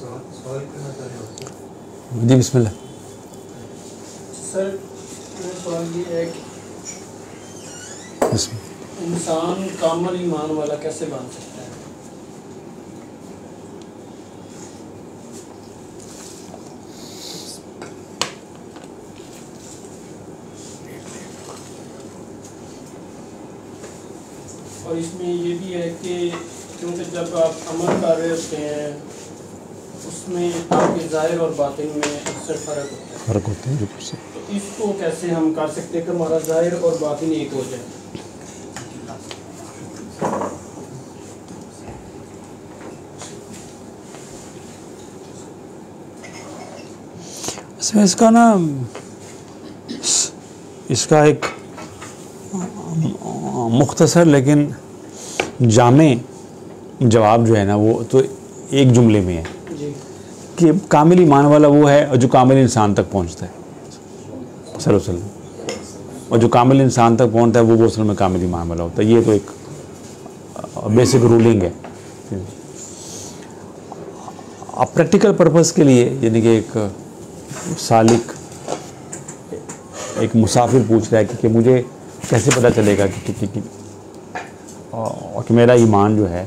जी बिस्मिल्लाह। Sir मेरा सवाल ये है कि इंसान कामिल ईमान वाला कैसे बन सकता है? और इसमें ये भी है कि क्योंकि जब आप अमल कर रहे होते हैं उसमें आपके ज़ाहिर और बातिन में अक्सर फ़र्क होता है। तो इसको कैसे हम कर सकते हैं कि हमारा ज़ाहिर और बातिन एक हो जाए? इसमें इसका ना इसका एक मुख्तसर लेकिन जामे जवाब जो है ना वो तो एक जुमले में है कि कामिल ईमान वाला वो है जो कामिल इंसान तक पहुंचता है सल्लल्लाहु अलैहि वसल्लम, और जो कामिल इंसान तक पहुंचता है वो असल में कामिल ईमान वाला होता है। ये तो एक बेसिक रूलिंग है। अब प्रैक्टिकल पर्पस के लिए यानी कि एक सालिक एक मुसाफिर पूछ रहा है कि मुझे कैसे पता चलेगा कि मेरा ईमान जो है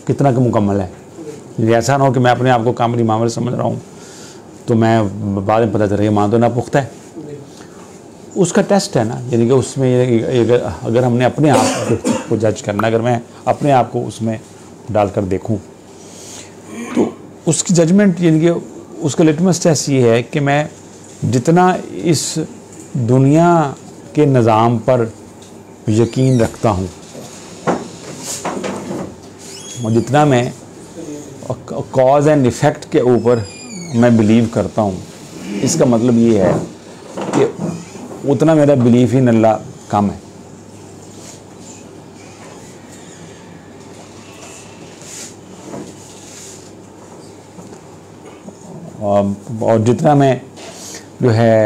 कितना का मुकम्मल है। ऐसा ना हो कि मैं अपने आप को कामिल ईमान वाला समझ रहा हूँ तो मैं बाद में पता चल रहा है ईमान तो ना पुख्ता है। उसका टेस्ट है ना, यानी कि उसमें अगर हमने अपने आप को जज करना, अगर मैं अपने आप को उसमें डालकर देखूँ तो उसकी जजमेंट यानी कि उसका लिटमस टेस्ट ये है कि मैं जितना इस दुनिया के निज़ाम पर यकीन रखता हूँ और जितना मैं कॉज एंड इफ़ेक्ट के ऊपर मैं बिलीव करता हूँ, इसका मतलब ये है कि उतना मेरा बिलीफ इन अल्लाह कम है। और जितना मैं जो है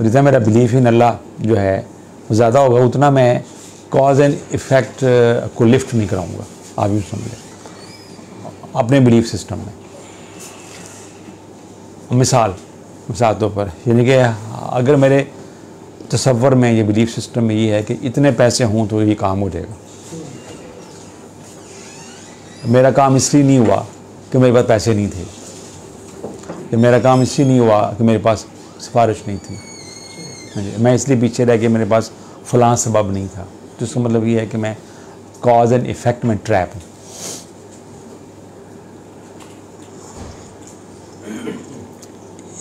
जितना मेरा बिलीफ इन अल्लाह जो है ज़्यादा होगा उतना मैं कॉज एंड इफ़ेक्ट को लिफ्ट नहीं कराऊंगा। आप भी समझें अपने बिलीफ सिस्टम में। मिसाल तौर पर यानी कि अगर मेरे तसव्वुर में ये बिलीफ सिस्टम में ये है कि इतने पैसे हों तो ये काम हो जाएगा। मेरा काम इसलिए नहीं हुआ कि मेरे पास पैसे नहीं थे, कि मेरा काम इसलिए नहीं हुआ कि मेरे पास सिफारिश नहीं थी, मैं इसलिए पीछे रह के मेरे पास फ़लाँ सबब नहीं था। तो इसका मतलब ये है कि मैं कॉज एंड इफ़ेक्ट में ट्रैप हूँ।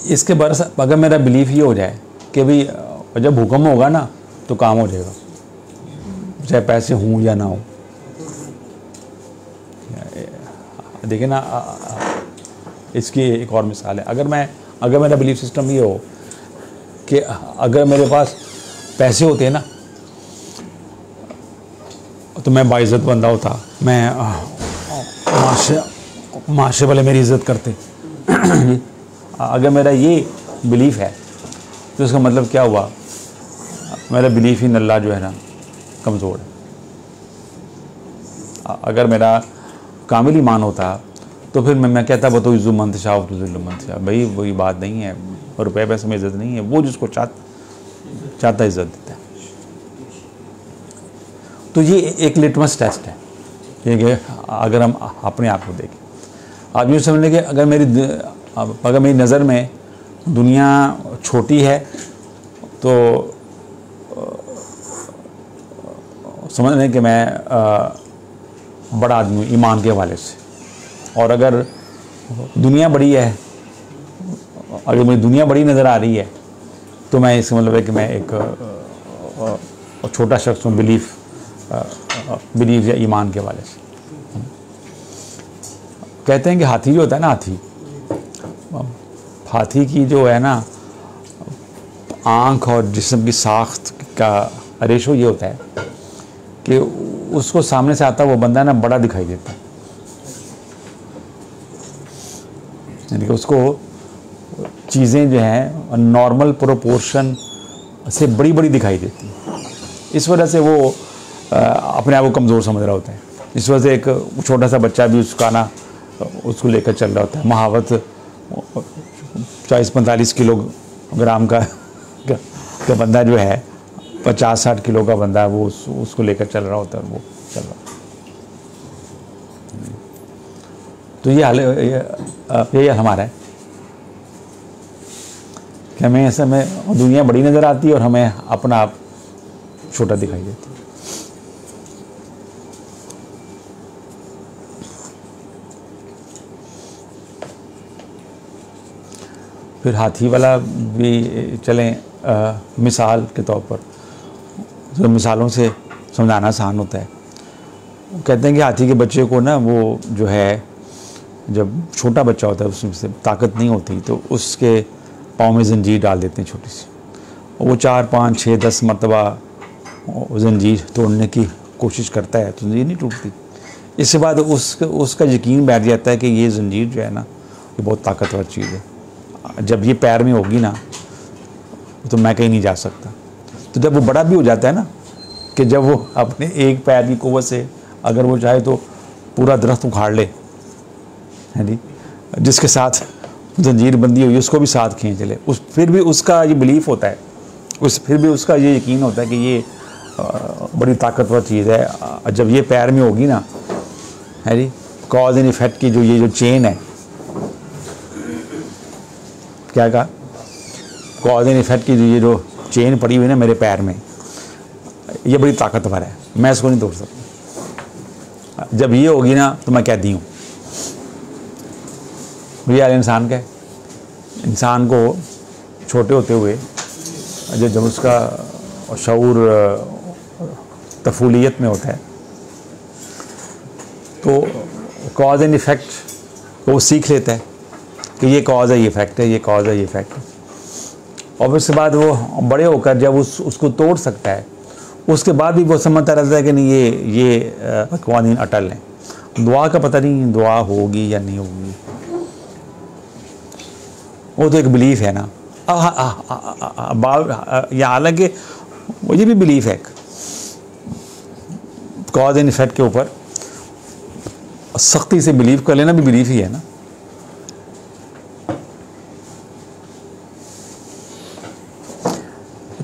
इसके बरस अगर मेरा बिलीफ ये हो जाए कि भाई जब हुक्म होगा ना तो काम हो जाएगा, चाहे पैसे हों या ना हो। देखिए ना, इसकी एक और मिसाल है। अगर मेरा बिलीफ सिस्टम ये हो कि अगर मेरे पास पैसे होते हैं ना तो मैं बाइज़्ज़त बंदा होता, मैं माशरे वाले मेरी इज़्ज़त करते। अगर मेरा ये बिलीफ है तो इसका मतलब क्या हुआ, मेरा बिलीफ इन अल्लाह जो है ना कमज़ोर है। अगर मेरा कामिल ईमान होता तो फिर मैं कहता वो तो इज़्ज़ु मन तशाअ व तुज़िल्लु मन तशाअ। भाई वही बात नहीं है, रुपये पैसे में इज़्ज़त नहीं है, वो जिसको चाहता इज़्ज़त देता है। तो ये एक लिटमस टेस्ट है कि अगर हम अपने आप को देखें, आप यूँ समझ लें कि अगर मेरी नज़र में दुनिया छोटी है तो समझ लें कि मैं बड़ा आदमी हूँ ईमान के हवाले से। और अगर दुनिया बड़ी है, अगर मुझे दुनिया बड़ी नज़र आ रही है तो मैं इसका मतलब है कि मैं एक छोटा शख्स हूँ बिलीफ या ईमान के हवाले से। कहते हैं कि हाथी जो होता है ना, हाथी की जो है ना आँख और जिस्म की साख्त का रेशो ये होता है कि उसको सामने से आता वो बंदा ना बड़ा दिखाई देता है, यानी कि उसको चीज़ें जो हैं नॉर्मल प्रोपोर्शन से बड़ी बड़ी दिखाई देती हैं। इस वजह से वो अपने आप को कमज़ोर समझ रहा होता है। इस वजह से एक छोटा सा बच्चा भी उसका ना उसको लेकर चल रहा होता है। महावत 40-45 किलोग्राम का बंदा जो है 50-60 किलो का बंदा है, वो उसको लेकर चल रहा होता है, वो चल रहा। तो ये हाल यही हमारा है कि हमें ऐसे में दुनिया बड़ी नज़र आती है और हमें अपना आप छोटा दिखाई देता है। फिर हाथी वाला भी चलें, मिसाल के तौर पर, जो मिसालों से समझाना आसान होता है। वो कहते हैं कि हाथी के बच्चे को ना, वो जो है जब छोटा बच्चा होता है उसमें से ताकत नहीं होती तो उसके पाँव में जंजीर डाल देते हैं छोटी सी, वो 4, 5, 6, 10 मरतबा जंजीर तोड़ने की कोशिश करता है तो जंजीर नहीं टूटती। इसके बाद उसका यकीन बैठ जाता है कि ये जंजीर जो है ना, ये बहुत ताकतवर चीज़ है, जब ये पैर में होगी ना तो मैं कहीं नहीं जा सकता। तो जब वो बड़ा भी हो जाता है ना, कि जब वो अपने एक पैर की क़ुव्वत से अगर वो चाहे तो पूरा दरख्त उखाड़ ले, है जी, जिसके साथ जंजीर बंदी हुई उसको भी साथ खींच ले, फिर भी उसका ये बिलीफ होता है, फिर भी उसका ये यकीन होता है कि ये बड़ी ताकतवर चीज़ है। जब ये पैर में होगी ना, है जी, कॉज एंड इफेक्ट की जो चेन है, क्या कहा, कॉज एंड इफेक्ट की ये जो चेन पड़ी हुई है ना मेरे पैर में, ये बड़ी ताकतवर है, मैं इसको नहीं तोड़ सकता। जब ये होगी ना तो मैं कैदी हूँ। ये हाल इंसान का है। इंसान को छोटे होते हुए जब उसका शऊर तफूलियत में होता है तो कॉज एंड इफ़ेक्ट को वो सीख लेता है कि ये कॉज है, ये इफ़ेक्ट है, ये कॉज है, ये इफ़ेक्ट है। और फिर उसके बाद वो बड़े होकर जब उसको तोड़ सकता है, उसके बाद भी वो समझता रहता है कि नहीं ये कवानीन अटल हैं। दुआ का पता नहीं दुआ होगी या नहीं होगी, वो तो एक बिलीफ है ना। या हालांकि ये भी बिलीफ है, कॉज एंड इफेक्ट के ऊपर सख्ती से बिलीव कर लेना भी बिलीफ ही है ना।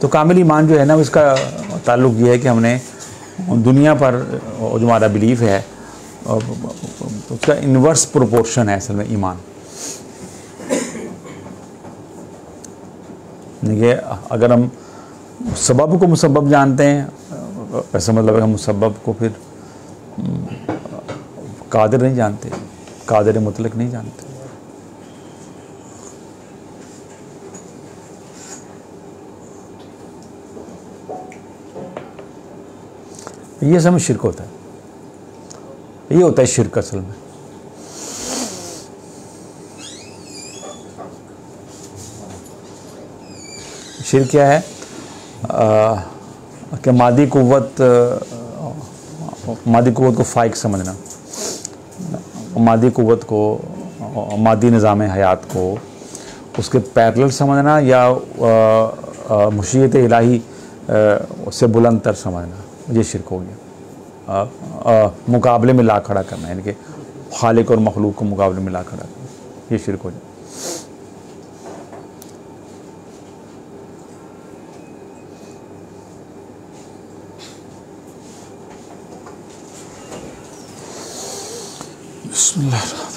तो कामिल ईमान जो है ना, उसका ताल्लुक़ ये है कि हमने दुनिया पर जो हमारा बिलीफ है उसका इन्वर्स प्रोपोर्शन है असल में ईमान। देखिए, अगर हम सबब को मुसब्बब जानते हैं, ऐसा मतलब है हम मुसब्बब को फिर कादिर नहीं जानते, कादिर मुतलक नहीं जानते। ये सब शिरक होता है, ये होता है शिरक असल में। शिरक क्या है कि मादी कुव्वत को फ़ाइक समझना, मादी कुव्वत को, मादी निज़ाम हयात को उसके पैरेलल समझना या मशीयत इलाही से बुलंद तर समझना, ये शिरक हो गया। मुकाबले में ला खड़ा करना, यानी कि खालिक और मखलूक को मुकाबले में ला खड़ा करना, ये शिरक हो गया। बिस्मिल्लाह।